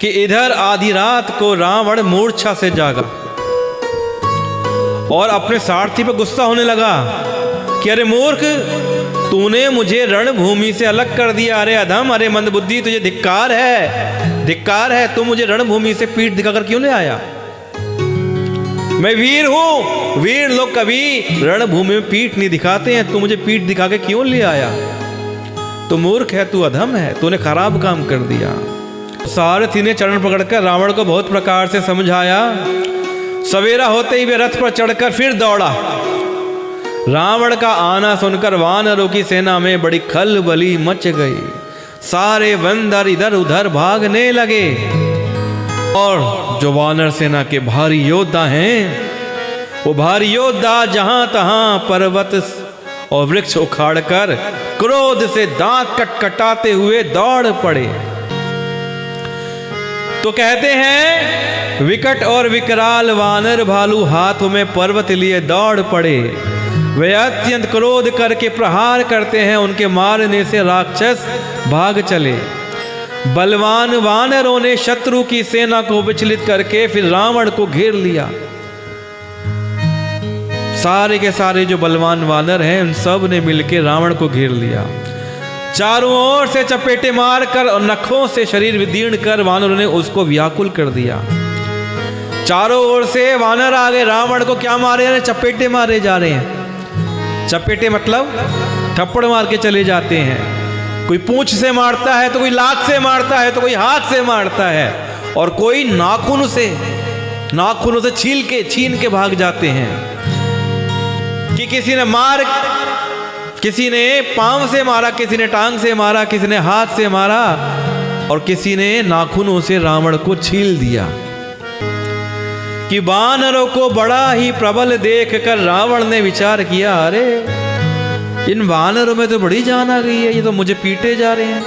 कि इधर आधी रात को रावण मूर्छा से जागा और अपने सारथी पर गुस्सा होने लगा कि अरे मूर्ख, तूने मुझे रणभूमि से अलग कर दिया। अरे अधम, अरे मंदबुद्धि, तुझे धिक्कार है, धिक्कार है। तू मुझे रणभूमि से पीठ दिखाकर क्यों ले आया? मैं वीर हूं, वीर लोग कभी रणभूमि में पीठ नहीं दिखाते हैं। तू मुझे पीठ दिखा के क्यों ले आया? तू मूर्ख है, तू अधम है, तूने खराब काम कर दिया। सारथी ने चरण पकड़कर रावण को बहुत प्रकार से समझाया। सवेरा होते ही वे रथ पर चढ़कर फिर दौड़ा। रावण का आना सुनकर वानरों की सेना में बड़ी खलबली मच गई। सारे बंदर इधर उधर भागने लगे और जो वानर सेना के भारी योद्धा हैं, वो भारी योद्धा जहां तहां पर्वत और वृक्ष उखाड़कर क्रोध से दांत कटकटाते हुए दौड़ पड़े। तो कहते हैं विकट और विकराल वानर भालू हाथों में पर्वत लिए दौड़ पड़े। वे अत्यंत क्रोध करके प्रहार करते हैं। उनके मारने से राक्षस भाग चले। बलवान वानरों ने शत्रु की सेना को विचलित करके फिर रावण को घेर लिया। सारे के सारे जो बलवान वानर हैं, उन सब ने मिलकर रावण को घेर लिया। चारों ओर से चपेटे मारकर और नखों से शरीर विदीर्ण कर वानरों ने उसको व्याकुल कर दिया। चारों ओर से वानर आ गए। रावण को क्या मारे जा रहे? चपेटे मारे जा रहे हैं। चपेटे मतलब थप्पड़ मार के चले जाते हैं। कोई पूंछ से मारता है, तो कोई लात से मारता है, तो कोई हाथ से मारता है, और कोई नाखून से छीन के भाग जाते हैं। कि किसी ने पांव से मारा, किसी ने टांग से मारा, किसी ने हाथ से मारा, और किसी ने नाखूनों से रावण को छील दिया। कि वानरों को बड़ा ही प्रबल देखकर रावण ने विचार किया, अरे इन वानरों में तो बड़ी जान आ गई है, ये तो मुझे पीटे जा रहे हैं।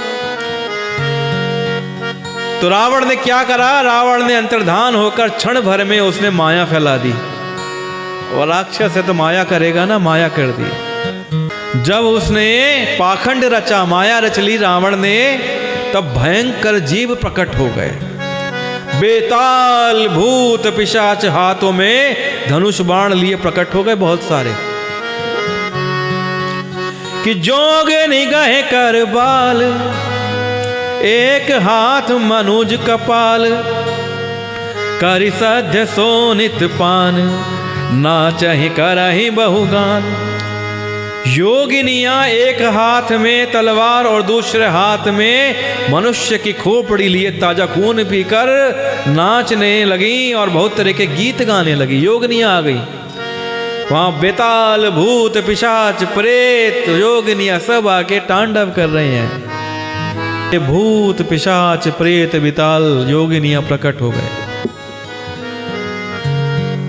तो रावण ने क्या करा? रावण ने अंतर्धान होकर क्षण भर में उसने माया फैला दी। और राक्षस है तो माया करेगा ना, माया कर दी। जब उसने पाखंड रचा, माया रच ली रावण ने, तब भयंकर जीव प्रकट हो गए। बेताल भूत पिशाच हाथों में धनुष बाण लिए प्रकट हो गए बहुत सारे। कि जोग निगाहे कर बाल, एक हाथ मनुज कपाल, करि सध्य सोनित पान, नाचहि करहि बहुगान। योगिनियां एक हाथ में तलवार और दूसरे हाथ में मनुष्य की खोपड़ी लिए ताजा खून पीकर नाचने लगी और बहुत तरह के गीत गाने लगी। योगिनियां आ गई वहां। बेताल भूत पिशाच प्रेत योगिनियां सब आके तांडव कर रहे हैं। ये भूत पिशाच प्रेत बेताल योगिनियां प्रकट हो गए।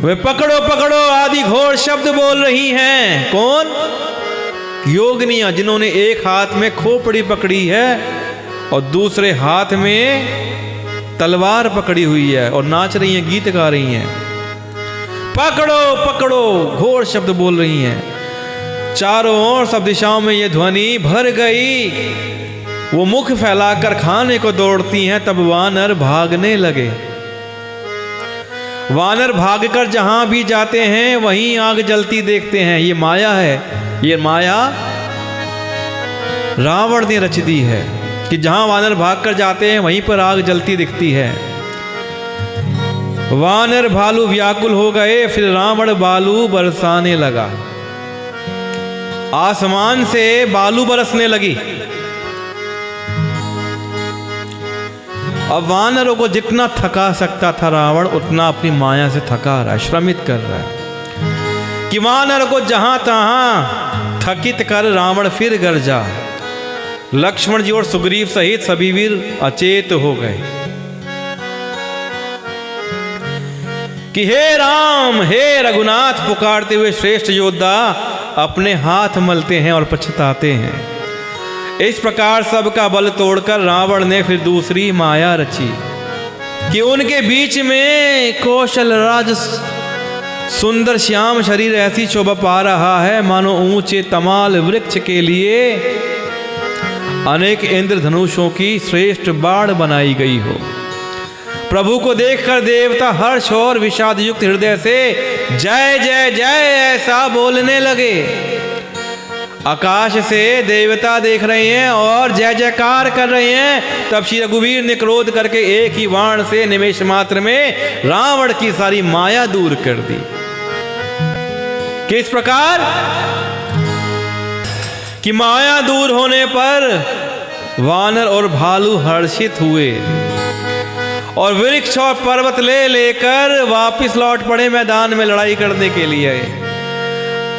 वे पकड़ो पकड़ो आदि घोर शब्द बोल रही हैं। कौन? योगिनियां, जिन्होंने एक हाथ में खोपड़ी पकड़ी है और दूसरे हाथ में तलवार पकड़ी हुई है और नाच रही हैं, गीत गा रही हैं। पकड़ो पकड़ो घोर शब्द बोल रही हैं। चारों ओर सब दिशाओं में ये ध्वनि भर गई। वो मुख फैलाकर खाने को दौड़ती हैं। तब वानर भागने लगे। वानर भागकर जहां भी जाते हैं वहीं आग जलती देखते हैं। ये माया है, ये माया रावण ने रच दी है कि जहां वानर भागकर जाते हैं वहीं पर आग जलती दिखती है। वानर भालू व्याकुल हो गए। फिर रावण बालू बरसाने लगा। आसमान से बालू बरसने लगी। अब वानरों को जितना थका सकता था रावण, उतना अपनी माया से थका रहा है, श्रमित कर रहा है। कि वानर को जहां तहां थकित कर रावण फिर गरजा। लक्ष्मण जी और सुग्रीव सहित सभी वीर अचेत हो गए। कि हे राम, हे रघुनाथ पुकारते हुए श्रेष्ठ योद्धा अपने हाथ मलते हैं और पछताते हैं। इस प्रकार सबका बल तोड़कर रावण ने फिर दूसरी माया रची कि उनके बीच में कौशल राज सुंदर श्याम शरीर ऐसी शोभा पा रहा है मानो ऊंचे तमाल वृक्ष के लिए अनेक इंद्रधनुषों की श्रेष्ठ बाढ़ बनाई गई हो। प्रभु को देखकर देवता हर्ष और विषाद युक्त हृदय से जय जय जय ऐसा बोलने लगे। आकाश से देवता देख रहे हैं और जय जयकार कर रहे हैं। तब श्री रघुवीर ने क्रोध करके एक ही बाण से निमेष मात्र में रावण की सारी माया दूर कर दी। किस प्रकार कि माया दूर होने पर वानर और भालू हर्षित हुए और वृक्ष और पर्वत ले लेकर वापिस लौट पड़े मैदान में लड़ाई करने के लिए।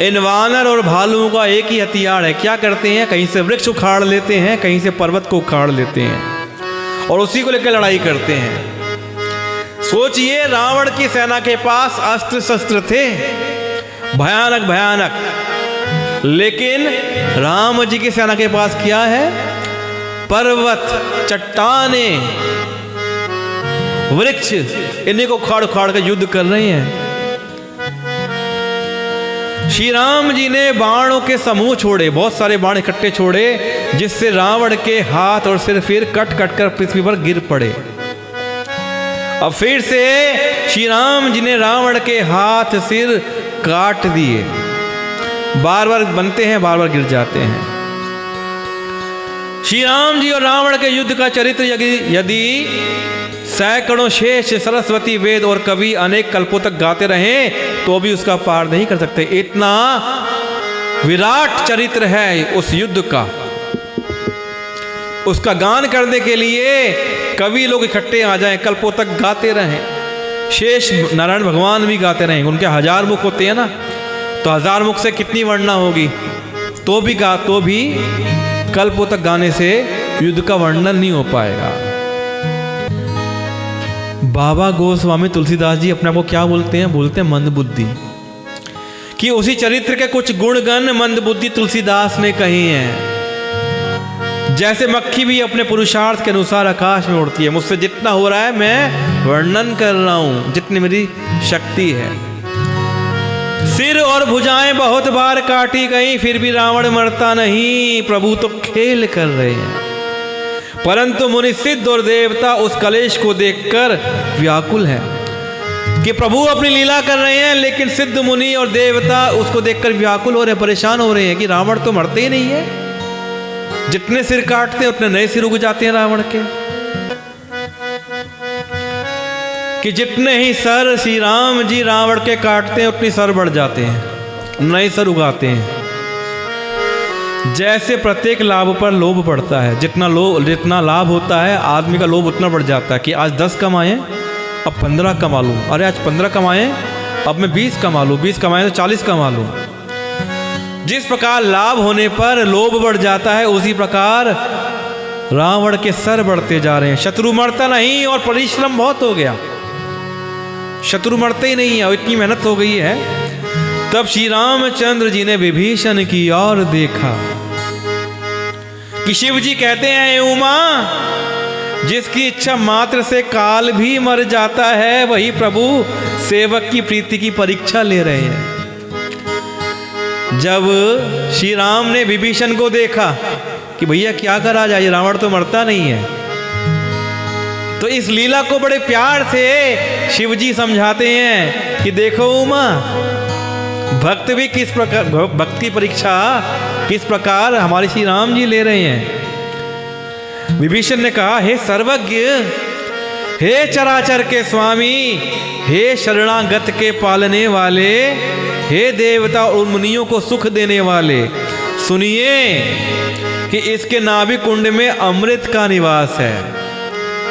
इन वानर और भालुओं का एक ही हथियार है, क्या करते हैं, कहीं से वृक्ष उखाड़ लेते हैं, कहीं से पर्वत को उखाड़ लेते हैं और उसी को लेकर लड़ाई करते हैं। सोचिए, रावण की सेना के पास अस्त्र शस्त्र थे भयानक भयानक, लेकिन राम जी की सेना के पास क्या है, पर्वत, चट्टाने, वृक्ष, इन्हीं को उखाड़ उखाड़ कर युद्ध कर रहे हैं। श्री राम जी ने बाणों के समूह छोड़े, बहुत सारे बाण इकट्ठे छोड़े, जिससे रावण के हाथ और सिर फिर कट कट कर पृथ्वी पर गिर पड़े। अब फिर से श्री राम जी ने रावण के हाथ सिर काट दिए, बार बार बनते हैं, बार बार गिर जाते हैं। श्री राम जी और रावण के युद्ध का चरित्र यदि सैकड़ों शेष सरस्वती वेद और कवि अनेक कल्पों तक गाते रहें तो भी उसका पार नहीं कर सकते। इतना विराट चरित्र है उस युद्ध का। उसका गान करने के लिए कवि लोग इकट्ठे आ जाएं, कल्पों तक गाते रहें। शेष नारायण भगवान भी गाते रहें, उनके 1000 मुख होते हैं ना, तो 1000 मुख से कितनी वर्णना होगी, तो भी कल्पों तक गाने से युद्ध का वर्णन नहीं हो पाएगा। बाबा गोस्वामी तुलसीदास जी अपने आप को क्या बोलते हैं, बोलते हैं मंदबुद्धि, कि उसी चरित्र के कुछ गुणगण मंदबुद्धि तुलसीदास ने कही हैं। जैसे मक्खी भी अपने पुरुषार्थ के अनुसार आकाश में उड़ती है, मुझसे जितना हो रहा है मैं वर्णन कर रहा हूं, जितनी मेरी शक्ति है। सिर और भुजाएं बहुत बार काटी गई, फिर भी रावण मरता नहीं, प्रभु तो खेल कर रहे हैं। परंतु मुनि सिद्ध और देवता उस कलेश को देखकर व्याकुल है कि प्रभु अपनी लीला कर रहे हैं, लेकिन सिद्ध मुनि और देवता उसको देखकर व्याकुल हो रहे, परेशान हो रहे हैं कि रावण तो मरते ही नहीं है। जितने सिर काटते हैं उतने नए सिर उग जाते हैं रावण के, कि जितने ही सर श्री राम जी रावण के काटते हैं उतनी सर बढ़ जाते हैं, नए सर उगाते हैं। जैसे प्रत्येक लाभ पर लोभ बढ़ता है, जितना लाभ होता है आदमी का लोभ उतना बढ़ जाता है कि आज 10 कमाए अब 15 कमा लूँ, अरे आज 15 कमाए अब मैं 20 कमा लूँ, 20 कमाए तो 40 कमा लूँ। जिस प्रकार लाभ होने पर लोभ बढ़ जाता है, उसी प्रकार रावण के सर बढ़ते जा रहे हैं। शत्रु मरता नहीं और परिश्रम बहुत हो गया, शत्रु मरते ही नहीं है और इतनी मेहनत हो गई है। तब श्री रामचंद्र जी ने विभीषण की ओर देखा कि शिव जी कहते हैं, उमा, जिसकी इच्छा मात्र से काल भी मर जाता है, वही प्रभु सेवक की प्रीति की परीक्षा ले रहे हैं। जब श्री राम ने विभीषण को देखा कि भैया क्या करा जाए, रावण तो मरता नहीं है, तो इस लीला को बड़े प्यार से शिव जी समझाते हैं कि देखो उमा, भक्त भी किस प्रकार, भक्त की परीक्षा किस प्रकार हमारे श्री राम जी ले रहे हैं। विभीषण ने कहा, हे सर्वज्ञ, हे चराचर के स्वामी, हे शरणागत के पालने वाले, हे देवता और मुनियों को सुख देने वाले, सुनिए कि इसके नाभि कुंड में अमृत का निवास है।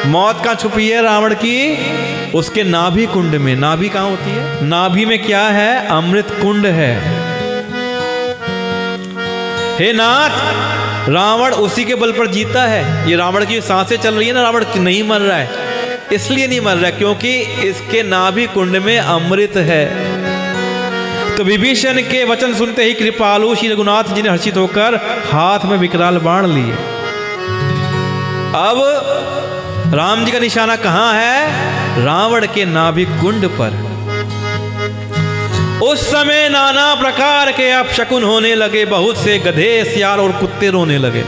मौत कहाँ छुपी है रावण की, उसके नाभि कुंड में। नाभि कहाँ होती है, नाभि में क्या है, अमृत कुंड है। हे नाथ, रावण उसी के बल पर जीता है। ये रावण की सांसें चल रही है ना, रावण नहीं मर रहा है, इसलिए नहीं मर रहा है क्योंकि इसके नाभि कुंड में अमृत है। तो विभीषण के वचन सुनते ही कृपालु श्री रघुनाथ जी ने हर्षित होकर हाथ में विकराल बाण लिए। अब राम जी का निशाना कहां है, रावण के नाभि कुंड पर। उस समय नाना प्रकार के अपशकुन होने लगे, बहुत से गधे, सियार और कुत्ते रोने लगे।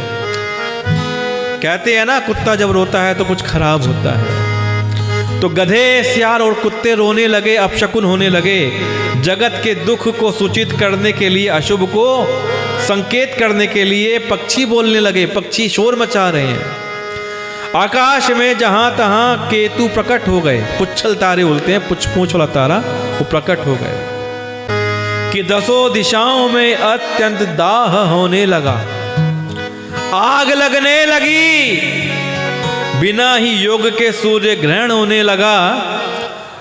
कहते हैं ना, कुत्ता जब रोता है तो कुछ खराब होता है। तो गधे, सियार और कुत्ते रोने लगे, अपशकुन होने लगे। जगत के दुख को सूचित करने के लिए, अशुभ को संकेत करने के लिए पक्षी बोलने लगे, पक्षी शोर मचा रहे हैं। आकाश में जहां तहां केतु प्रकट हो गए, पुच्छल तारे बोलते हैं, पूंछ वाला तारा, वो प्रकट हो गए कि 10 दिशाओं में अत्यंत दाह होने लगा, आग लगने लगी, बिना ही योग के सूर्य ग्रहण होने लगा।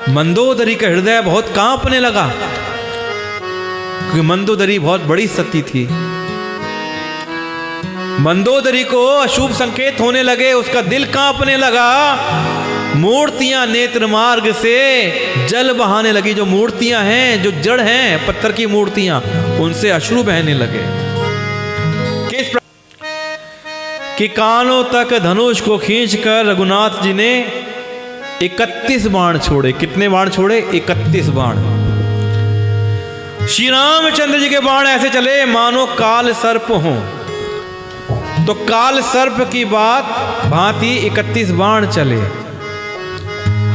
मंदोदरी का हृदय बहुत कांपने लगा, क्योंकि मंदोदरी बहुत बड़ी सती थी। मंदोदरी को अशुभ संकेत होने लगे, उसका दिल कांपने लगा। मूर्तियां नेत्र मार्ग से जल बहाने लगी। जो मूर्तियां हैं, जो जड़ हैं, पत्थर की मूर्तियां, उनसे अश्रु बहने लगे। किस कि कानों तक धनुष को खींचकर रघुनाथ जी ने 31 बाण छोड़े। कितने बाण छोड़े? 31 बाण। श्री रामचंद्र जी के बाण ऐसे चले मानो काल सर्प हो। तो काल सर्प की बात भांति 31 बाण चले।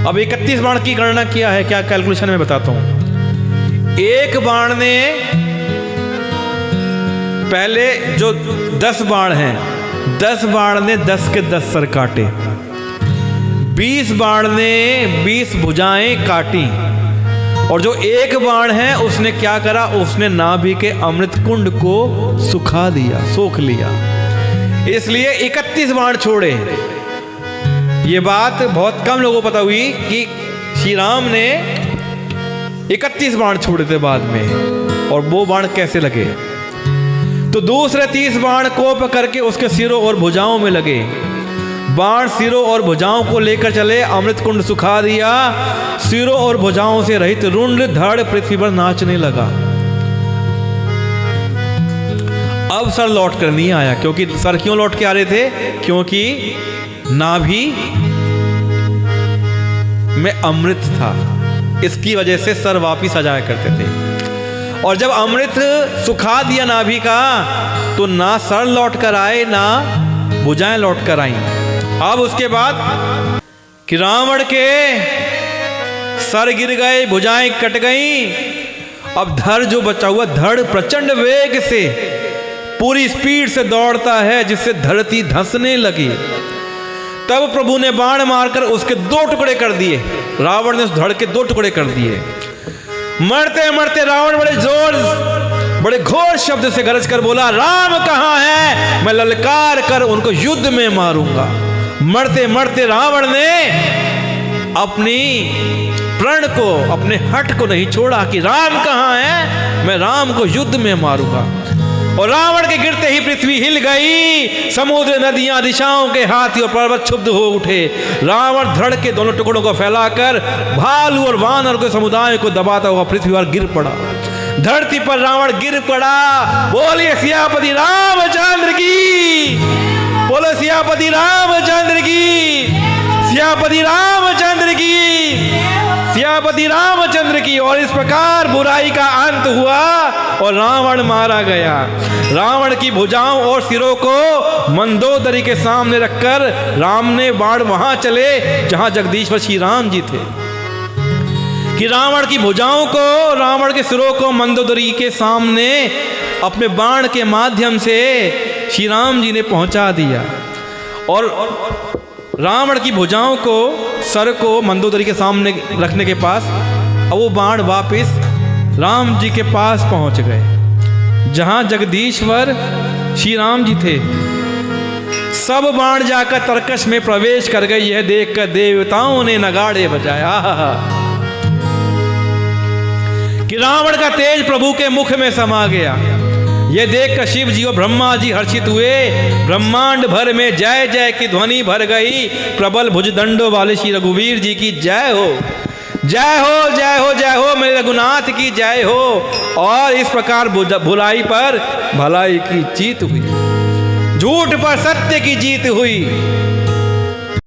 अब 31 बाण की गणना किया है, क्या कैलकुलेशन में बताता हूं। एक बाण ने, पहले जो 10 बाण हैं, 10 बाण ने 10 के 10 सर काटे, 20 बाण ने 20 भुजाएं काटी, और जो एक बाण है उसने क्या करा, उसने नाभि के अमृत कुंड को सुखा दिया, सोख लिया। इसलिए 31 बाण छोड़े। ये बात बहुत कम लोगों को पता हुई कि श्री राम ने 31 बाण छोड़े थे बाद में, और वो बाण कैसे लगे। तो दूसरे 30 बाण कोप करके उसके सिरों और भुजाओं में लगे। बाण सिरों और भुजाओं को लेकर चले, अमृत कुंड सुखा दिया। सिरों और भुजाओं से रहित रुंड धड़ पृथ्वी पर नाचने लगा। अब सर लौट कर नहीं आया, क्योंकि सर क्यों लौट के आ रहे थे? क्योंकि नाभि में अमृत था, इसकी वजह से सर वापिस आ जाया करते थे। और जब अमृत सुखा दिया नाभि का, तो ना सर लौट कर आए, ना भुजाएं लौट कर आई। अब उसके बाद कि रावण के सर गिर गए, भुजाएं कट गई। अब धड़ जो बचा हुआ, धड़ प्रचंड वेग से पूरी स्पीड से दौड़ता है, जिससे धरती धंसने लगी। तब प्रभु ने बाण मारकर उसके 2 टुकड़े कर दिए। रावण ने उस धड़ के 2 टुकड़े कर दिए। मरते मरते रावण बड़े घोर शब्द से गरज कर बोला, राम कहां है? मैं ललकार कर उनको युद्ध में मारूंगा। मरते मरते रावण ने अपनी प्रण को, अपने हट को नहीं छोड़ा कि राम कहां है, मैं राम को युद्ध में मारूंगा। और रावण के गिरते ही पृथ्वी हिल गई, समुद्र, नदियां, दिशाओं के हाथी और पर्वत क्षुब्ध हो उठे। रावण धड़ के दोनों टुकड़ों को फैलाकर भालू और वानर के समुदाय को दबाता हुआ पृथ्वी पर गिर पड़ा। धरती पर रावण गिर पड़ा। बोलिए सियापति रामचंद्र की, बोलो सियापति रामचंद्र की, सियापति रामचंद्र की, सियापति रामचंद्र की। और इस प्रकार बुराई का अंत हुआ और रावण मारा गया। रावण की भुजाओं और सिरों को मंदोदरी के सामने रखकर राम ने बाण वहां चले जहां जगदीश्वर श्री राम जी थे। कि रावण की भुजाओं को, रावण के सिरों को मंदोदरी के सामने अपने बाण के माध्यम से श्री राम जी ने पहुंचा दिया। और रावण की भुजाओं को, सर को मंदोदरी के सामने रखने के पास, अब वो बाण वापिस राम जी के पास पहुंच गए जहां जगदीश्वर श्री राम जी थे। सब बाण जाकर तरकश में प्रवेश कर गए। यह देखकर देवताओं ने नगाड़े बजाया कि रावण का तेज प्रभु के मुख में समा गया। यह देखकर शिव जी और ब्रह्मा जी हर्षित हुए। ब्रह्मांड भर में जय जय की ध्वनि भर गई। प्रबल भुजदंडों वाले श्री रघुवीर जी की जय हो, जय हो, जय हो, जय हो, मेरे रघुनाथ की जय हो। और इस प्रकार बुराई पर भलाई की जीत हुई, झूठ पर सत्य की जीत हुई।